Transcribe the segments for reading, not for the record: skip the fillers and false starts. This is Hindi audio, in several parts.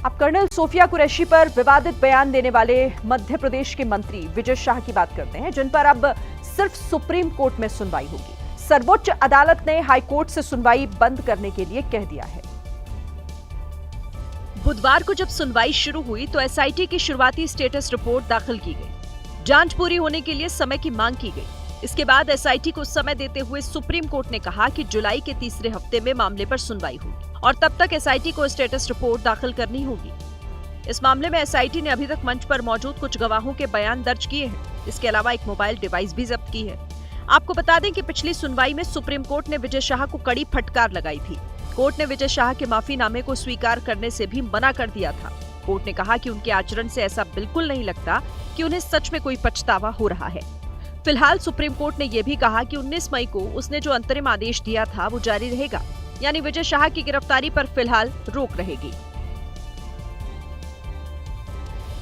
अब कर्नल सोफिया कुरैशी पर विवादित बयान देने वाले मध्य प्रदेश के मंत्री विजय शाह की बात करते हैं, जिन पर अब सिर्फ सुप्रीम कोर्ट में सुनवाई होगी। सर्वोच्च अदालत ने हाई कोर्ट से सुनवाई बंद करने के लिए कह दिया है। बुधवार को जब सुनवाई शुरू हुई तो एसआईटी की शुरुआती स्टेटस रिपोर्ट दाखिल की गई। जांच पूरी होने के लिए समय की मांग की गई। इसके बाद एसआईटी को समय देते हुए सुप्रीम कोर्ट ने कहा कि जुलाई के तीसरे हफ्ते में मामले पर सुनवाई होगी और तब तक एसआईटी को स्टेटस रिपोर्ट दाखिल करनी होगी। इस मामले में एसआईटी ने अभी तक मंच पर मौजूद कुछ गवाहों के बयान दर्ज किए हैं। इसके अलावा एक मोबाइल डिवाइस भी जब्त की है। आपको बता दें कि पिछली सुनवाई में सुप्रीम कोर्ट ने विजय शाह को कड़ी फटकार लगाई थी। कोर्ट ने विजय शाह के माफीनामे को स्वीकार करने से भी मना कर दिया था। कोर्ट ने कहा कि उनके आचरण से ऐसा बिल्कुल नहीं लगता कि उन्हें सच में कोई पछतावा हो रहा है। फिलहाल सुप्रीम कोर्ट ने यह भी कहा कि 19 मई को उसने जो अंतरिम आदेश दिया था वो जारी रहेगा, यानी विजय शाह की गिरफ्तारी पर फिलहाल रोक रहेगी।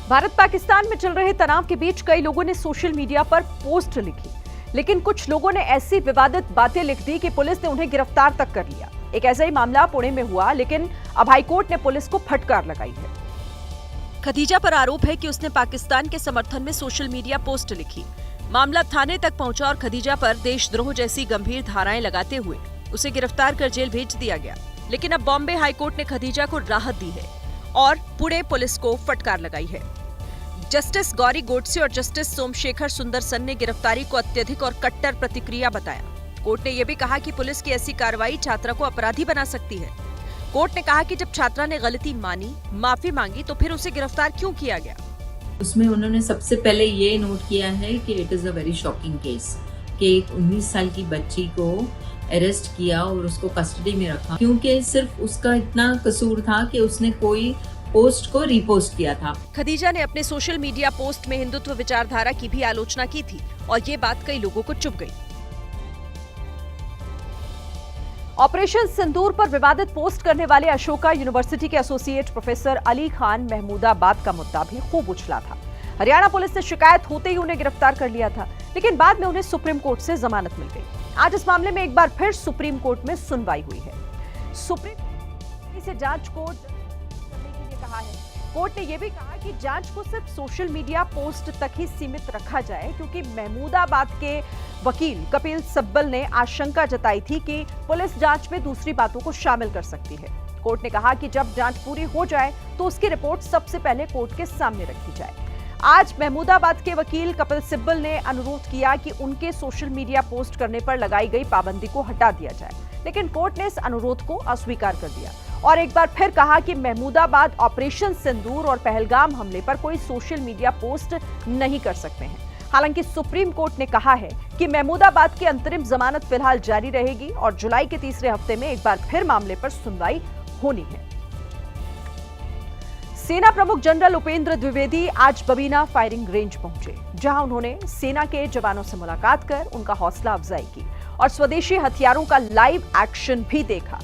भारत पाकिस्तान में चल रहे तनाव के बीच कई लोगों ने सोशल मीडिया पर पोस्ट लिखी, लेकिन कुछ लोगों ने ऐसी विवादित बातें लिख दी कि पुलिस ने उन्हें गिरफ्तार तक कर लिया। एक ऐसा ही मामला पुणे में हुआ, लेकिन अब हाईकोर्ट ने पुलिस को फटकार लगाई है। खदीजा पर आरोप है कि उसने पाकिस्तान के समर्थन में सोशल मीडिया पोस्ट लिखी। मामला थाने तक पहुंचा और खदीजा पर देशद्रोह जैसी गंभीर धाराएं लगाते हुए उसे गिरफ्तार कर जेल भेज दिया गया। लेकिन अब बॉम्बे हाईकोर्ट ने खदीजा को राहत दी है और पुणे पुलिस को फटकार लगाई है। जस्टिस गौरी गोडसे और जस्टिस सोमशेखर सुंदरसन ने गिरफ्तारी को अत्यधिक और कट्टर प्रतिक्रिया बताया। कोर्ट ने यह भी कहा कि पुलिस की ऐसी कार्रवाई छात्रा को अपराधी बना सकती है। कोर्ट ने कहा कि जब छात्रा ने गलती मानी, माफी मांगी, तो फिर उसे गिरफ्तार क्यों किया गया। उसमें उन्होंने सबसे पहले ये नोट किया है कि it is a very shocking case कि एक 19 साल की बच्ची को अरेस्ट किया और उसको कस्टडी में रखा, क्योंकि सिर्फ उसका इतना कसूर था कि उसने कोई पोस्ट को रीपोस्ट किया था। खदीजा ने अपने सोशल मीडिया पोस्ट में हिंदुत्व विचारधारा की भी आलोचना की थी और ये बात कई लोगों को चुभ गई। ऑपरेशन सिंदूर पर विवादित पोस्ट करने वाले अशोका यूनिवर्सिटी के एसोसिएट प्रोफेसर अली खान महमूदाबाद का मुद्दा भी खूब उछला था। हरियाणा पुलिस ने शिकायत होते ही उन्हें गिरफ्तार कर लिया था, लेकिन बाद में उन्हें सुप्रीम कोर्ट से जमानत मिल गई। आज इस मामले में एक बार फिर सुप्रीम कोर्ट में सुनवाई हुई है। सुप्रीम कोर्ट से जांच को करने के लिए कहा है। कोर्ट ने यह भी कहा कि जांच को सिर्फ सोशल मीडिया पोस्ट तक ही सीमित रखा जाए, क्योंकि महमूदाबाद के वकील कपिल सिब्बल ने आशंका जताई थी कि पुलिस जांच में दूसरी बातों को शामिल कर सकती है। कोर्ट ने कहा कि जब जांच पूरी हो जाए तो उसकी रिपोर्ट सबसे पहले कोर्ट के सामने रखी जाए। आज महमूदाबाद के वकील कपिल सिब्बल ने अनुरोध किया कि उनके सोशल मीडिया पोस्ट करने पर लगाई गई पाबंदी को हटा दिया जाए, लेकिन कोर्ट ने इस अनुरोध को अस्वीकार कर दिया और एक बार फिर कहा कि महमूदाबाद ऑपरेशन सिंदूर और पहलगाम हमले पर कोई सोशल मीडिया पोस्ट नहीं कर सकते हैं। हालांकि सुप्रीम कोर्ट ने कहा है कि महमूदाबाद की अंतरिम जमानत फिलहाल जारी रहेगी और जुलाई के तीसरे हफ्ते में एक बार फिर मामले पर सुनवाई होनी है। सेना प्रमुख जनरल उपेंद्र द्विवेदी आज बबीना फायरिंग रेंज पहुंचे, जहां उन्होंने सेना के जवानों से मुलाकात कर उनका हौसला अफजाई की और स्वदेशी हथियारों का लाइव एक्शन भी देखा।